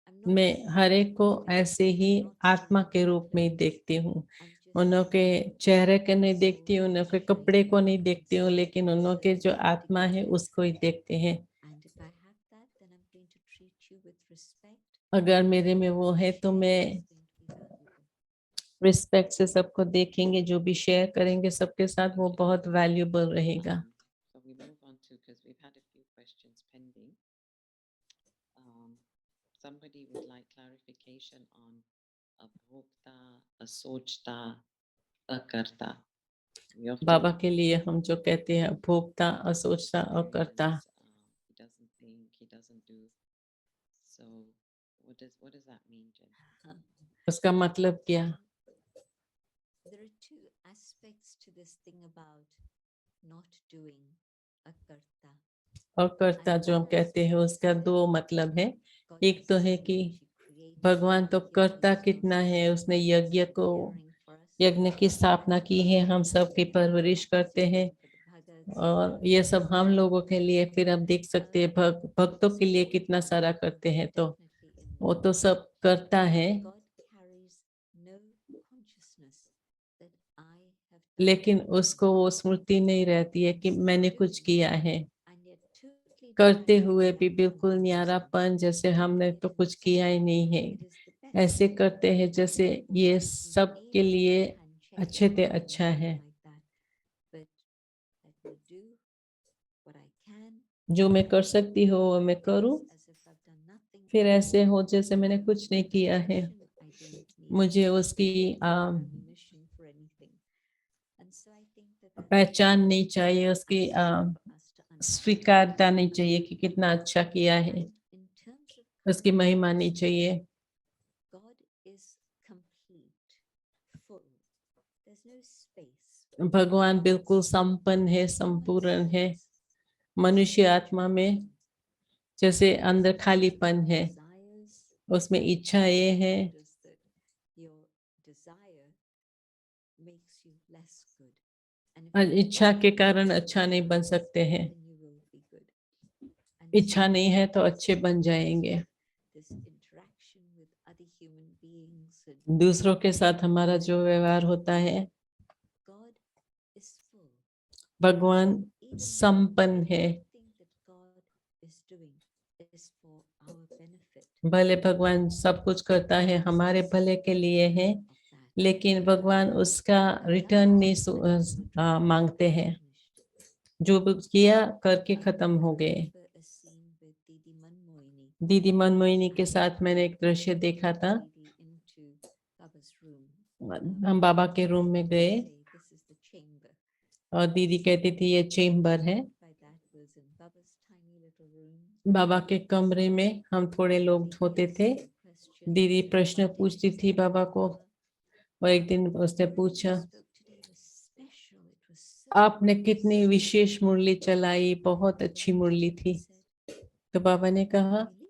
I'm not मैं seeing हर you एक को physically, ऐसे ही I'm not आत्मा seeing के your रूप में ही clothes, देखती हूँ। I'm just उनके seeing चेहरे को नहीं the देखती soul हूँ, light उनके कपड़े shining को नहीं देखती हूँ, inside लेकिन you so उनके that जो you could आत्मा है give. उसको ही देखते हैं। And if I have that, then I'm going to treat you with respect. अगर मेरे में वो है तो Sharing मैं is going to be valuable. Respect से सबको देखेंगे, जो भी शेयर करेंगे सबके साथ वो बहुत वैल्यूबल रहेगा। So we move on to, because we've had a few questions pending. Somebody would like clarification on abhokta, asochta, akarta. We often बाबा के लिए हम जो कहते हैं भोक्ता, असोचता और कर्ता, he doesn't think, he doesn't do. So what does that mean, Jen? उसका मतलब क्या? There are two aspects to this thing about not doing a karta. और कर्ता जो हम कहते हैं उसका दो मतलब है। God एक is तो है so कि much, He created भगवान तो everything, कर्ता He's so कितना है, उसने यज्ञ so को, caring for us. यज्ञ की स्थापना की है, हम And सब की परवरिश करते हैं, for the bhagats, और ये सब हम लोगों के लिए। फिर आप देख सकते हैं भक्तों के लिए कितना सारा करते हैं, तो definitely in वो that. तो सब करता है, God carries no consciousness that I have done लेकिन anything. उसको वो स्मृति नहीं रहती है कि मैंने कुछ किया है। And yet totally करते detached हुए from भी that बिल्कुल consciousness. न्यारापन, जैसे हमने तो In कुछ the किया sense ही नहीं है। it is the best ऐसे करते हैं जैसे for ये me to सब be के able to लिए handshake अच्छे ते and अच्छा है। like that. But let me do what I can. जो मैं कर सकती हूँ वो मैं करूँ, As if I've done nothing. फिर ऐसे हो जैसे मैंने कुछ नहीं किया है। I don't need मुझे उसकी ammunition for anything. And so I think that that's पहचान नहीं very चाहिए, उसकी aspect for us to understand. स्वीकारता नहीं चाहिए कि कितना अच्छा किया है, And in terms of उसकी महिमा नहीं चाहिए। God is complete, full. There's no space. भगवान बिल्कुल संपन्न है, Human संपूर्ण है। souls मनुष्य आत्मा में जैसे अंदर खालीपन है, desires, उसमें इच्छाएं हैं, notice that your desire makes you less good. And if और you इच्छा के want कारण to be अच्छा नहीं good, बन सकते हैं। then you will be good. And इच्छा so नहीं है तो this अच्छे बन जाएंगे। this interaction with other human beings and दूसरों के साथ हमारा जो व्यवहार होता है, God is full. भगवान Even संपन्न है। everything that God is doing is for our benefit. भले भगवान सब कुछ करता है हमारे भले के लिए है, Of that. लेकिन भगवान उसका रिटर्न नहीं मांगते हैं। जो भी किया करके खत्म हो गए। remember a scene with Didi Manmohini. दीदी मनमोहिनी के साथ मैंने एक दृश्य देखा था। Didi into Baba's room हम बाबा के रूम में गए say this is the chamber. और दीदी कहती थी ये चेम्बर है। By that was in Baba's tiny little room. बाबा के कमरे में हम थोड़े लोग होते थे। Questions दीदी and प्रश्न one day पूछती she थी said, बाबा को "Baba, और एक दिन उसने the पूछा Murli you spoke today was special. It was so आपने nice." कितनी विशेष मुरली चलाई, बहुत अच्छी मुरली Baba थी। said, तो बाबा ने कहा "Really?"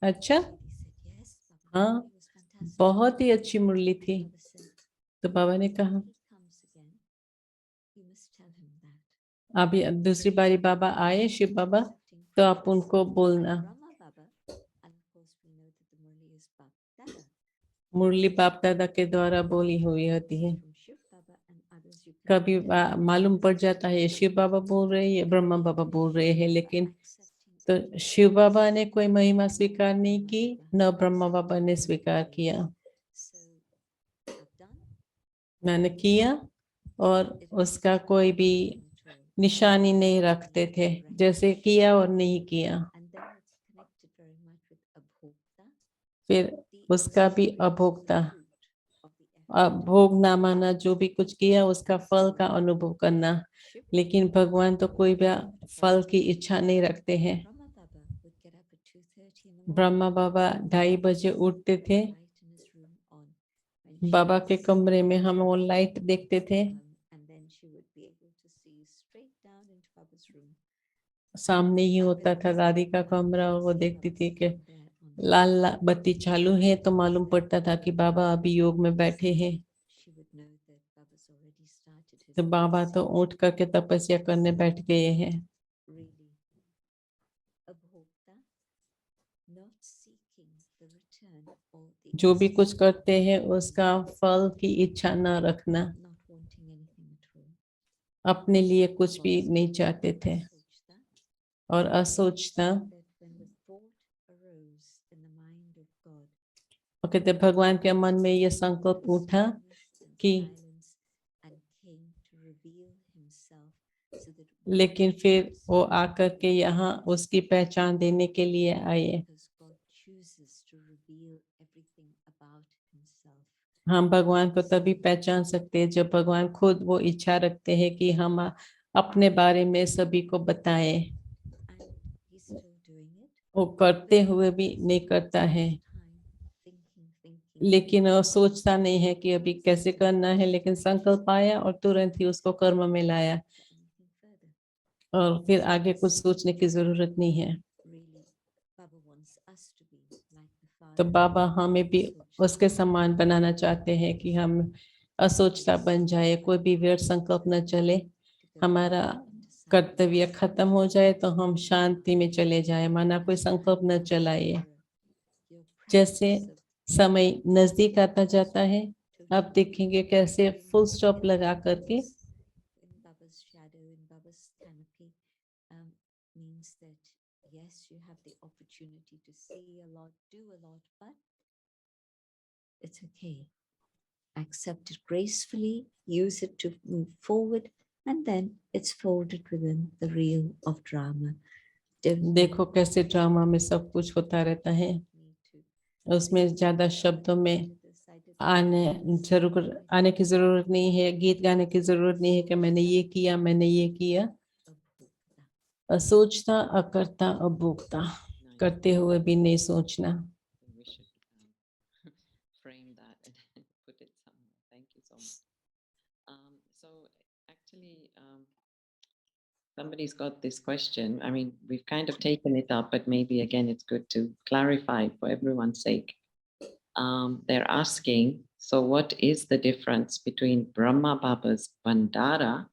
अच्छा Didi said, "Yes, Baba. हाँ, Murli was fantastic." बहुत ही अच्छी मुरली थी। Baba said, तो बाबा ने कहा "If he comes again, you must tell him that." अभी दूसरी बारी बाबा आए शिव बाबा तो आप उनको बोलना। Brahma Baba, and of course we know that the Murli is Bab Dada. मुरली बाप दादा के द्वारा बोली हुई होती है। From Shiv Baba and others you can कभी मालूम पड़ जाता है ये शिव बाबा बोल रहे हैं, ये ब्रह्मा बाबा बोल रहे हैं, लेकिन तो शिव बाबा ने कोई महिमा स्वीकार नहीं की, न ब्रह्मा बाबा ने स्वीकार किया। So I've done. मैंने किया और उसका कोई भी निशानी नहीं रखते थे, जैसे किया और नहीं किया। And then it's connected very much with Abhokta. फिर The उसका भी experience of the अभोक्ता, fruit of the effort. भोग ना माना, जो भी कुछ किया उसका फल का अनुभव करना। Shiv लेकिन भगवान तो कोई भी फल की इच्छा नहीं रखते हैं। Brahma Baba would get up at 2:30 in the morning, Brahma बाबा 2:30 बजे उठते थे। light in his room on. When she बाबा के was कमरे में हम वो लाइट देखते थे। and then she would be able to see straight down into Baba's room. सामने ही होता था दादी का कमरा और वो देखती थी कि लाल लाल बत्ती चालू है तो मालूम पड़ता था कि बाबा अभी योग में बैठे हैं। She would know that Baba's already started his तो बाबा तो उठ करके तपस्या करने बैठ गए हैं। really Abhokta, not seeking the return or the जो भी कुछ external करते हैं उसका फल की इच्छा न रखना, not wanting anything at all. अपने लिए कुछ भी नहीं चाहते थे। Sochta, और असोचता, that when the thought arose in the mind of God, और कहते भगवान के मन में ये संकल्प उठा कि silence and came to reveal himself so that लेकिन फिर वो आकर के यहाँ उसकी पहचान देने के लिए आए। because God chooses to reveal everything about himself. हम भगवान को तभी पहचान सकते हैं जब भगवान खुद वो इच्छा रखते हैं कि हम अपने बारे में सभी को बताएं। And he's still doing it. वो करते हुए भी नहीं करता है, Time thinking. लेकिन वो सोचता नहीं है कि अभी कैसे करना है, लेकिन संकल्प आया और तुरंत ही उसको कर्म में लाया For anything further. और फिर आगे कुछ सोचने की जरूरत नहीं है। Really, Baba wants us to be like the Father. तो बाबा हमें भी उसके समान बनाना चाहते हैं कि हम असोचता बन जाए, कोई भी व्यर्थ संकल्प न चले, हमारा कर्तव्य खत्म हो जाए तो हम शांति में चले जाए, माना कोई संकल्प न चलाए। जैसे समय नजदीक आता जाता है, आप देखेंगे कैसे फुल स्टॉप लगा करके in Baba's shadow, in Baba's canopy, means that yes, you have the opportunity to see a lot, do a lot, but it's okay. Accept it gracefully, use it to move forward, and then it's folded within the reel of drama. देखो कैसे drama में सब कुछ होता रहता है, उसमें ज्यादा शब्दों में आने की जरूरत नहीं है, गीत गाने की जरूरत नहीं है कि मैंने ये किया, मैंने ये किया। असोचता, अकर्ता, अभोक्ता, करते हुए भी नहीं सोचना। We should frame that and put it somewhere. Thank you so much. So actually, somebody's got this question. I mean, we've kind of taken it up, but maybe again, it's good to clarify for everyone's sake. They're asking, so what is the difference between Brahma Baba's Bhandara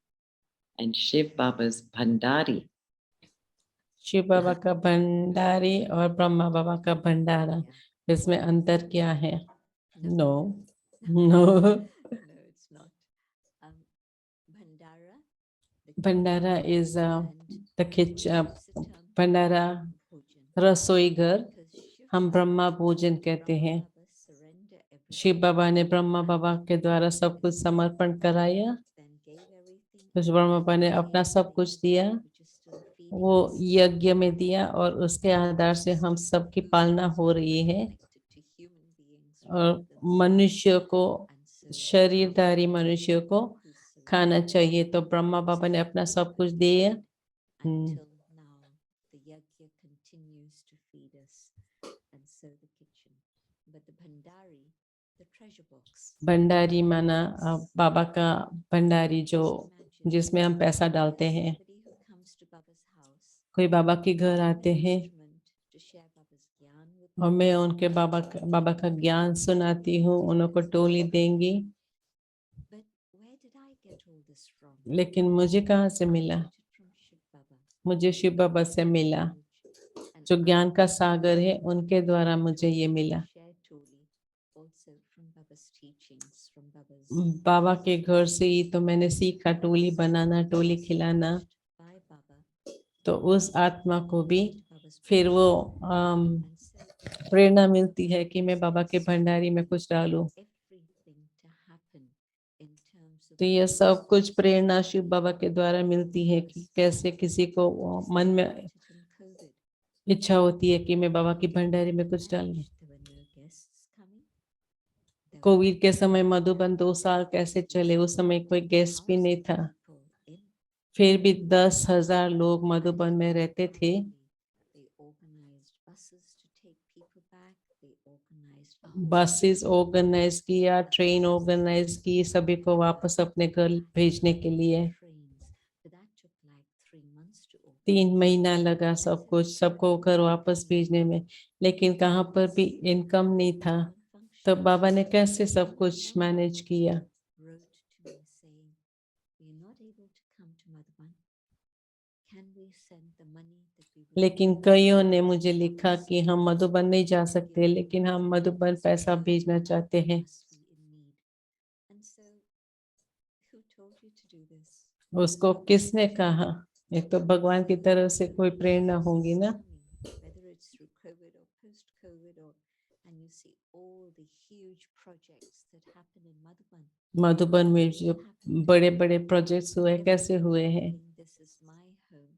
and Shiv Baba's Bhandari? Shiv बाबा का भंडारी और ब्रह्मा बाबा का भंडारा, इसमें अंतर क्या है? No no No, it's not. Bhandara. Bhandara is the kitchen, bhandara रसोई घर, हम ब्रह्मा भोजन कहते हैं। शिव बाबा ने ब्रह्मा बाबा के द्वारा सब कुछ समर्पण कराया, तो ब्रह्मा बाबा ने अपना सब कुछ दिया, वो यज्ञ में दिया और उसके आधार से हम सबकी पालना हो रही है और मनुष्य को शरीरधारी मनुष्य को खाना चाहिए। तो ब्रह्मा बाबा ने अपना सब कुछ दिया। Until now, the yajna continues to feed us and serve the kitchen. But the bhandari, the treasure box. Bhandari माना बाबा का भंडारी जो Just imagine जिसमें हम पैसा डालते हैं। somebody who comes to Baba's house, कोई बाबा के घर आते an हैं instrument to share Baba's gyan with और them. मैं उनके बाबा का ज्ञान सुनाती हूँ, उनको टोली देंगी। But where did I get all this from? लेकिन मुझे कहाँ से I मिला? got it from Shiv Baba. मुझे शिव बाबा से मिला। And जो I ज्ञान का got सागर है, this उनके द्वारा मुझे ये मिला। share toli also from Baba's teachings, from Baba's बाबा के घर से ही तो मैंने सीखा टोली बनाना, टोली खिलाना। by Baba, तो उस आत्मा को भी Baba's फिर वो and so प्रेरणा मिलती है कि मैं बाबा के भंडारी में कुछ डालूं। everything to happen in terms of तो ये सब कुछ प्रेरणा शिव बाबा के द्वारा मिलती है कि कैसे किसी को मन में in COVID. इच्छा होती है कि मैं बाबा की भंडारी में कुछ डालूं। There were no guests coming. There were Covid के समय मधुबन 2 साल कैसे चले, उस समय कोई गेस्ट भी नहीं था, people in. फिर भी 10,000 लोग मधुबन में रहते थे। They organized buses to take people back. They organized a whole buses organise किया, ट्रेन ऑर्गेनाइज की, सभी को वापस अपने घर भेजने के लिए। trains. But that took like 3 months to organize. 3 महीना लगा सब कुछ, सबको घर वापस भेजने में। लेकिन कहाँ पर भी इनकम नहीं था, तो बाबा ने कैसे सब कुछ मैनेज किया। Wrote to me saying, "We are not able to come to Madhuban. Can we send the money that we will लेकिन get कईयों ने मुझे लिखा कि हम मधुबन नहीं जा सकते, लेकिन हम मधुबन पैसा भेजना चाहते हैं। must be in need?" And so, who told you to do this? उसको किसने कहा? एक तो भगवान की तरफ से कोई प्रेरणा होगी ना। Whether it's through COVID or post-COVID, or and you see all the huge projects that happen in Madhuban. Madhuban में जो बड़े बड़े प्रोजेक्ट्स हुए, कैसे हुए हैं। This is my home.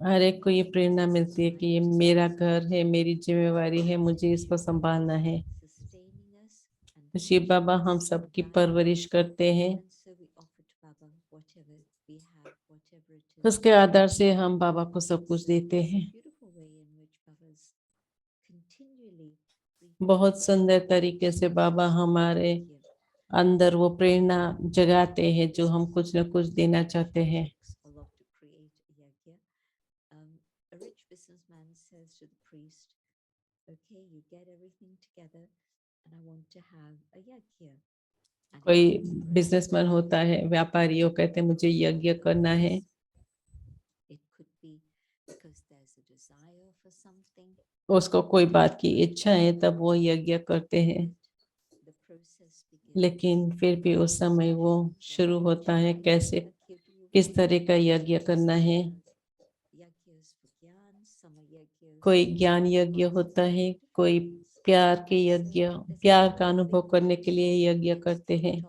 हर एक को ये प्रेरणा मिलती है कि ये मेरा घर है, मेरी जिम्मेवारी है, मुझे इसको संभालना है। Sustaining us and तो शिव बाबा हम सबकी परवरिश करते हैं, and so we offer to Baba whatever we have, whatever it is. उसके आधार से हम बाबा को सब कुछ देते हैं। Beautiful way in which Baba's continually बहुत सुंदर तरीके से बाबा हमारे अंदर वो प्रेरणा जगाते हैं जो हम कुछ न कुछ देना चाहते हैं। a lot to create a yajna. A rich businessman says to the priest, "Okay, you get everything together, and I want to have a yajna." And कोई he goes for it. Businessman होता है, व्यापारी, वो कहते हैं मुझे यज्ञ करना है। It could be because there's a desire for something. उसको कोई बात की इच्छा है, तब वो यज्ञ करते हैं। The process begins. लेकिन फिर भी उस समय वो शुरू होता है कैसे, किस तरह का यज्ञ करना है। Yajnas for gyan, some are yajnas कोई for ज्ञान यज्ञ होता है, कोई प्यार के यज्ञ, प्यार का अनुभव करने के लिए यज्ञ करते हैं।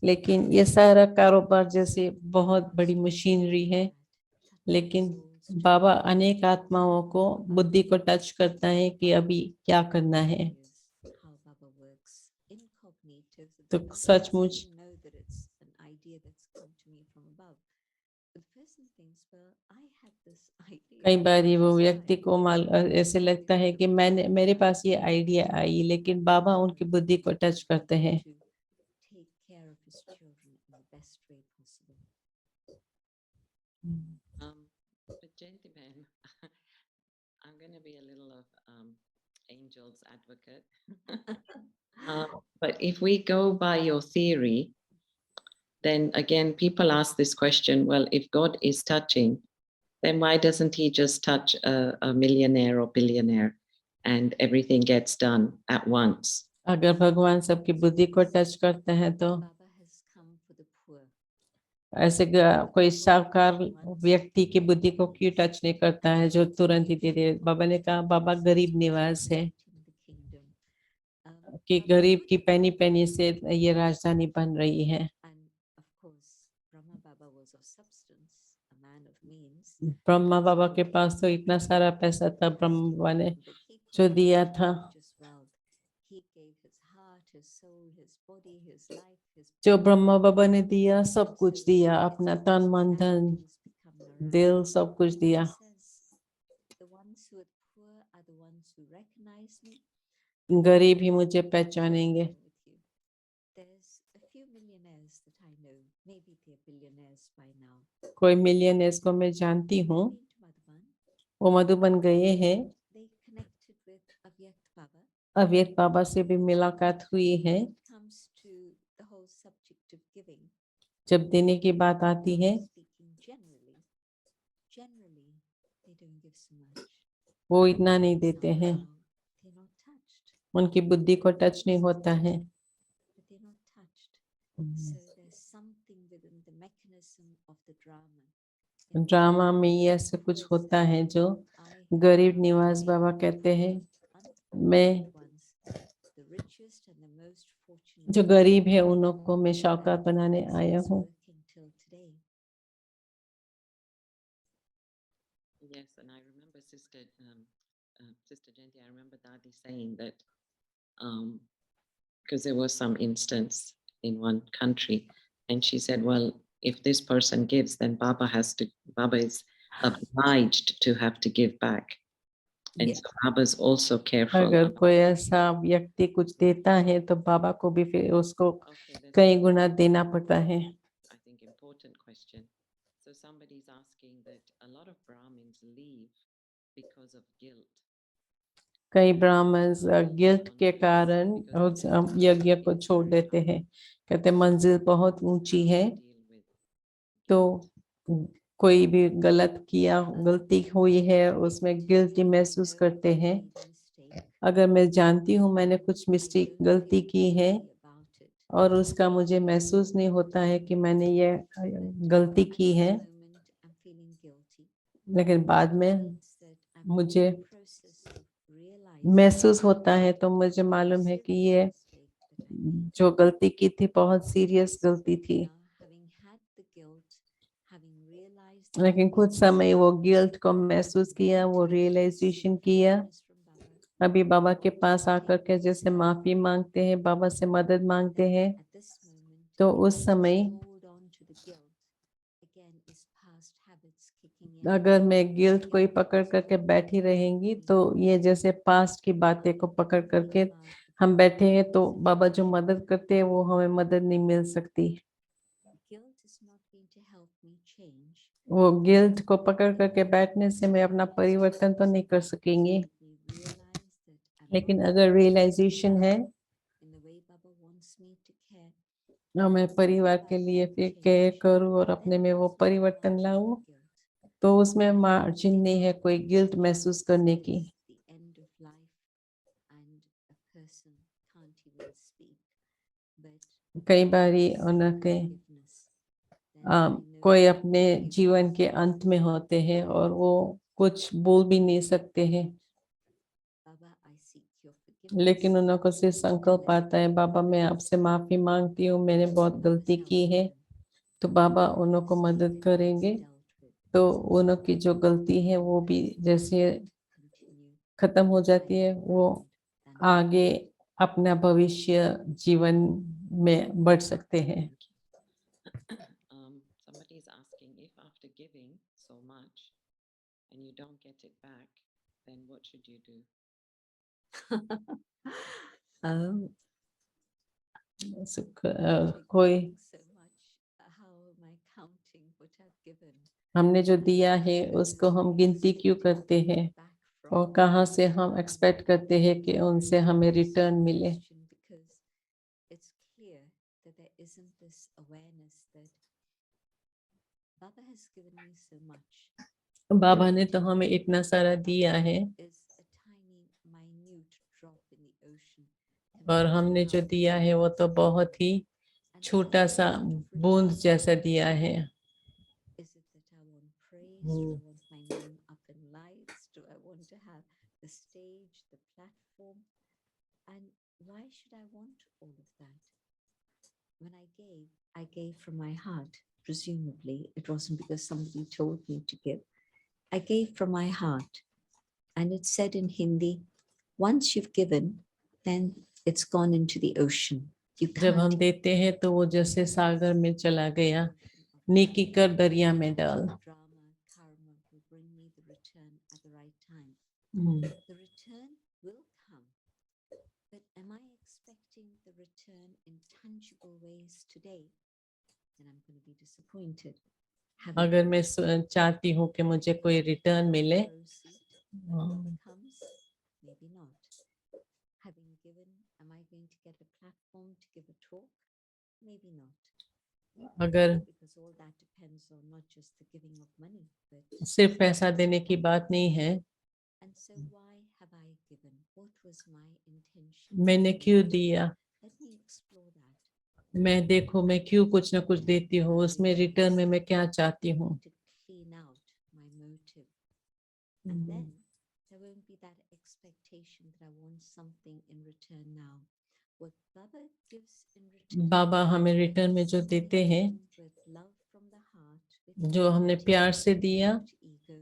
लेकिन ये सारा कारोबार जैसे बहुत बड़ी मशीनरी है, लेकिन बाबा अनेक आत्माओं को बुद्धि को टच करता है कि अभी क्या करना है। how Baba works incognito. So तो the person सचमुच doesn't know that it's an idea that's come to me from above. But the person thinks, well, I had this idea. कई बार वो so व्यक्ति I को ऐसे लगता है कि मैंने मेरे पास ये आइडिया आई, लेकिन बाबा उनकी बुद्धि को टच करते हैं। to take care of his children in the best way possible. But Jayanti ma'am, I'm going to be a little of angel's advocate. But if we go by your theory, then again, people ask this question, well, if God is touching, then why doesn't he just touch a millionaire or billionaire and everything gets done at once? अगर भगवान सबकी बुद्धि को touch करते हैं तो Baba has come for the poor. ऐसे कोई साहूकार व्यक्ति की बुद्धि को क्यों टच नहीं करता है जो तुरंत ही दे दे। बाबा ने कहा बाबा गरीब निवास है, in the kingdom. कि गरीब की पैनी पैनी से ये राजधानी बन रही है। And of course, Brahma Baba was of substance, a man of means. Brahma बाबा के पास तो इतना सारा पैसा था, ब्रह्मा बाबा ने But he जो couldn't दिया give था, just wealth. He gave his heart, his soul, his body, his life, his जो body, ब्रह्मा बाबा ने दिया and सब so कुछ दिया, its अपना most तन मन धन faculties become दिल Narayana. सब कुछ दिया। He says, the ones who are poor are the ones who recognize me. and the गरीब ही ones मुझे who are पहचानेंगे। along with you. There's a few millionaires that I know. Maybe they're billionaires by now. कोई मिलियनेस को मैं जानती हूँ, Been to Madhuban. वो मधुबन गए हैं, They connected with Avyakt Baba. अव्यक्त बाबा से भी मुलाकात हुई है। When it comes to the whole subject of giving, जब देने की बात आती है, speaking generally, they don't give so much. वो इतना नहीं देते हैं, Somehow they're not touched, उनकी बुद्धि को टच नहीं होता है। but they're not touched. So there's something within the mechanism of the drama. in drama which में the ये ऐसे कुछ person होता है जो I have गरीब come निवास to बाबा make कहते हैं, the मैं unfortunate ones, the richest and the most fortunate जो ones, गरीब है उन्हों को मैं शौकत and बनाने it's आया हूँ। working till today. Yes, and I remember Sister Jayanti, I remember Dadi saying that because there was some instance in one country, and she said, well, if this person gives, then Baba is obliged to have to give back. And Yeah. so Baba's also careful. अगर कोई ऐसा व्यक्ति कुछ देता है तो बाबा को भी फिर उसको Okay, there's कई another, गुना देना पड़ता है। I think, important question. So somebody's asking that a lot of Brahmins leave because of guilt. कई ब्राह्मण गिल्ट के कारण उस यज्ञ को छोड़ देते हैं, कहते मंजिल बहुत ऊंची है, तो कोई भी गलती हुई है उसमें गिल्टी महसूस करते हैं। अगर मैं जानती हूँ मैंने कुछ मिस्टेक गलती की है और उसका मुझे महसूस नहीं होता है कि मैंने ये गलती की है, लेकिन बाद में मुझे महसूस होता है तो मुझे मालूम है कि ये जो गलती की थी बहुत सीरियस गलती थी। लेकिन कुछ समय वो गिल्ट को महसूस किया, वो रियलाइजेशन किया, अभी बाबा के पास आकर के जैसे माफी मांगते हैं, बाबा से मदद मांगते हैं, तो उस समय अगर मैं गिल्ट को ही पकड़ करके बैठी रहेंगी तो ये जैसे पास्ट की बातें को पकड़ करके हम बैठे हैं तो बाबा जो मदद करते हैं वो हमें मदद नहीं मिल सकती। वो गिल्ट को पकड़ करके बैठने से मैं अपना परिवर्तन तो नहीं कर सकेंगे, लेकिन अगर रियलाइजेशन है मैं परिवार के लिए फिर केयर करूँ और अपने में वो परिवर्तन लाऊं, तो उसमें मार्जिन नहीं है कोई गिल्ट महसूस करने की। कई बारी उनके कोई अपने जीवन के अंत में होते हैं और वो कुछ बोल भी नहीं सकते हैं, लेकिन उनको सिर्फ संकल्प आता है, बाबा मैं आपसे माफी मांगती हूँ, मैंने बहुत गलती की है, तो बाबा उनको मदद करेंगे, तो उनकी जो गलती है वो भी जैसे खत्म हो जाती है, वो आगे अपना भविष्य जीवन में बढ़ सकते हैं। Somebody is asking if after giving so much and you don't get it back, then what should you do? कोई हमने जो दिया है उसको हम गिनती क्यों करते हैं और कहाँ से हम एक्सपेक्ट करते हैं कि उनसे हमें रिटर्न मिले। बाबा ने तो हमें इतना सारा दिया है और हमने जो दिया है वो तो बहुत ही छोटा सा बूंद जैसा दिया है। Why should I want all of that? When I gave from my heart. Presumably, it wasn't because somebody told me to give. I gave from my heart. And it's said in Hindi, once you've given, then it's gone into the ocean. You जब हम can't देते हैं तो वो जैसे सागर में चला गया, नेकी कर दरिया में डाल। drama, karma will bring me the return at the right time. Hmm, The return will come. But am I expecting the return in tangible ways today? Then I'm going to be disappointed. Have I अगर मैं got चाहती हूँ कि मुझे कोई return मिले, row seat when Baba comes? Maybe not. Having given, am I going to get a platform to give a talk? Maybe not. अगर Because all that depends on not just the giving of money, but सिर्फ पैसा देने की बात नहीं है, and so why have I given? What was my intention? मैंने क्यों दिया, Let me explore that. मैं देखो मैं क्यों कुछ ना कुछ देती हूँ, उसमें रिटर्न में मैं क्या चाहती हूँ। To clean out my motive. And then there won't be that expectation that I want something in return now. What Baba gives in return, बाबा हमें रिटर्न में जो देते हैं, something with love from the heart, with जो हमने humility, प्यार से दिया, without ego.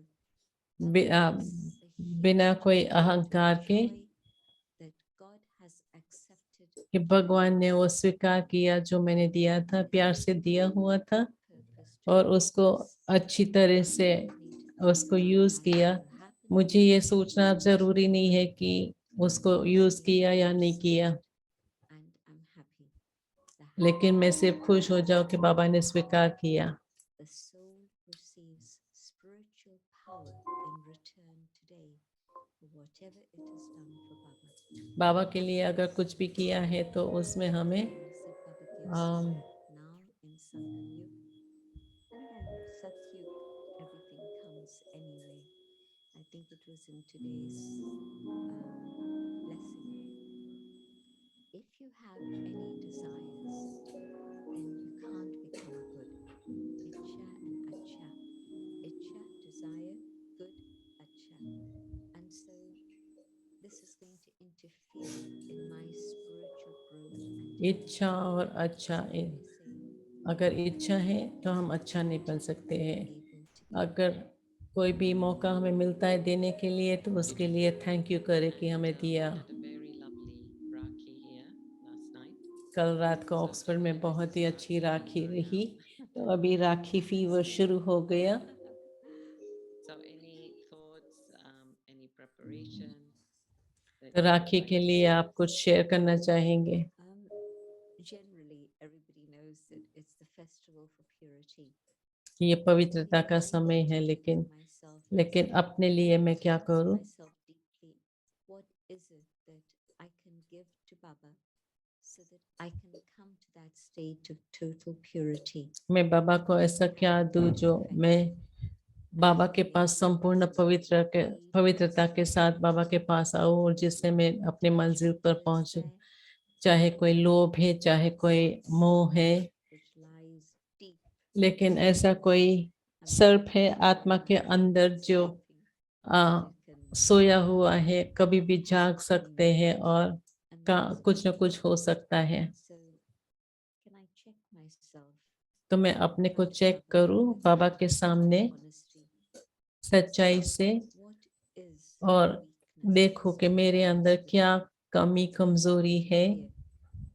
Baba gives a बिना huge कोई amount of अहंकार के, joy that God has accepted कि भगवान ने वो स्वीकार किया जो मैंने दिया था, प्यार से दिया हुआ था, purpose to और make उसको this. अच्छी तरह I से don't need to think उसको how यूज nice किया। or happy मुझे ये सोचना जरूरी नहीं है कि उसको यूज किया या नहीं किया, and I'm happy. लेकिन मैं सिर्फ खुश हो जाऊं कि बाबा ने स्वीकार किया। The soul receives spiritual power in return today for whatever it has done for Baba. बाबा के लिए अगर कुछ भी किया है तो उसमें हमें Things that Baba gives um, now in Sangamyuk. And again, Satyuk, everything comes anyway. I think it was in today's blessing. If you have any desires, then you can't become good. Icha and acha. Icha, desire, good, acha. And so this is going to interfere in my spiritual growth and इच्छा और अच्छा development. So I say, अगर इच्छा है तो हम अच्छा नहीं बन सकते हैं। able to give. अगर कोई भी मौका हमें मिलता है देने के लिए तो उसके लिए थैंक यू करे कि हमें दिया। We had a very lovely Rakhi here last night. कल रात को So ऑक्सफोर्ड में actually बहुत this ही is अच्छी Rakhi राखी fever रही, now. तो अभी राखी फीवर शुरू हो गया। So any thoughts, any preparation that तो you would राखी like के to लिए share? आप कुछ शेयर करना चाहेंगे? Generally, everybody knows that it's the festival for purity. कि ये पवित्रता का I समय need है, to think लेकिन of myself as लेकिन well. अपने लिए मैं क्या Ask करूं? myself deeply, what is it that I can give to Baba so that I can come to that state of total purity? मैं बाबा को ऐसा क्या दूं जो मैं बाबा के पास संपूर्ण पवित्रता के साथ बाबा के पास आऊं, और जिससे मैं अपने मंजिल पर पहुंचूं। चाहे कोई लोभ है, चाहे कोई मोह है, Which lies deep लेकिन ऐसा कोई सर्प है आत्मा के अंदर जो सोया हुआ है, कभी भी जाग सकते हैं और कुछ न कुछ हो सकता है। So can I check myself तो मैं अपने को front of चेक Baba करूं with बाबा के सामने honesty? सच्चाई से, What is और the weakness देखो कि मेरे अंदर that's क्या within कमी कमजोरी है fear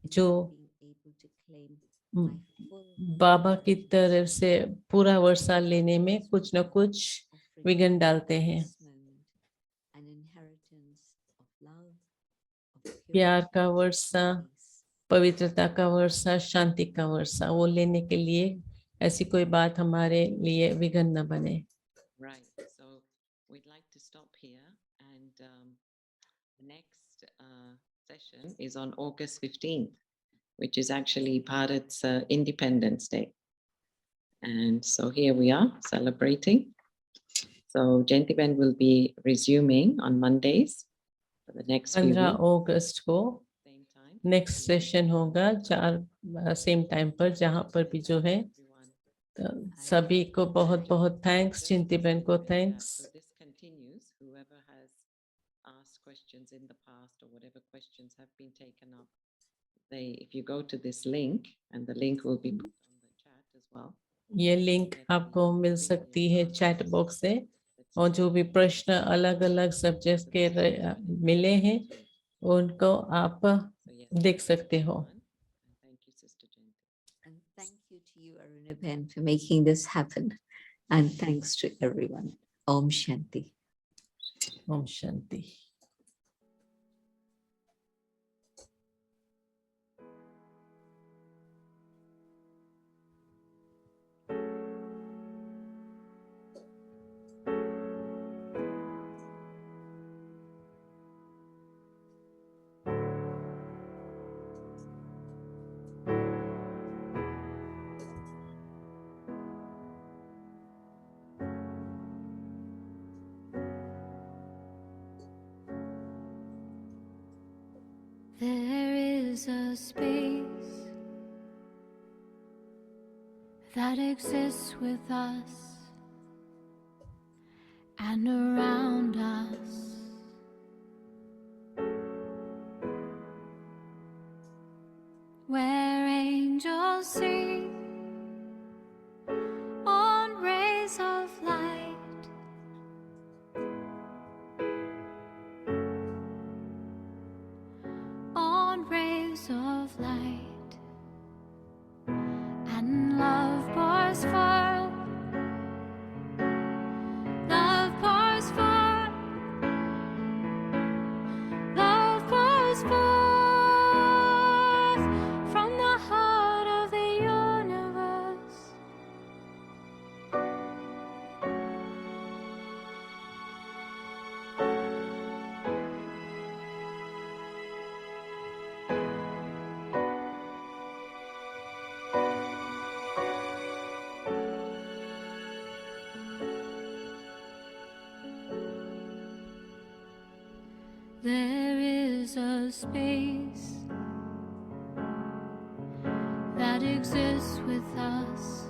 in जो not being able to claim my full बाबा की inheritance तरफ से पूरा वर्षा लेने में because कुछ न Baba कुछ offering विघ्न डालते हैं। this moment an inheritance of love, of प्यार purity, का of वर्षा, peace. पवित्रता का वर्षा, शांति का वर्षा, वो लेने के लिए ऐसी कोई बात हमारे लिए विघ्न न बने। Right. So we'd like to stop here, and the next session is on August 15th, which is actually Bharat's Independence Day. And so here we are celebrating. So Jayantiben will be resuming on Mondays for the next few 15 weeks, अगस्त को same time. Next session होगा 4 same time पर, जहाँ पर भी जो है। Everyone. तो सभी को बहुत बहुत थैंक्स, Just चिंती बहन को yeah, thanks. so this continues. Whoever has asked questions in the past or whatever questions have been taken up, if you go to this link, and the link will be put on the chat as well. ये link आपको मिल सकती है chat box से, और जो भी प्रश्न अलग अलग सब्जेक्ट के मिले हैं उनको आप देख सकते हो। everyone, and thank you, Sister Jayanti. And thank you to you, Arunaben, for making this happen. And thanks to everyone. Om Shanti. Om Shanti. There is a space that exists with us and around us, where angels sing on rays of light, on rays of light, and love pours forth, love pours forth, love pours forth from the heart of the universe. There is a space that exists with us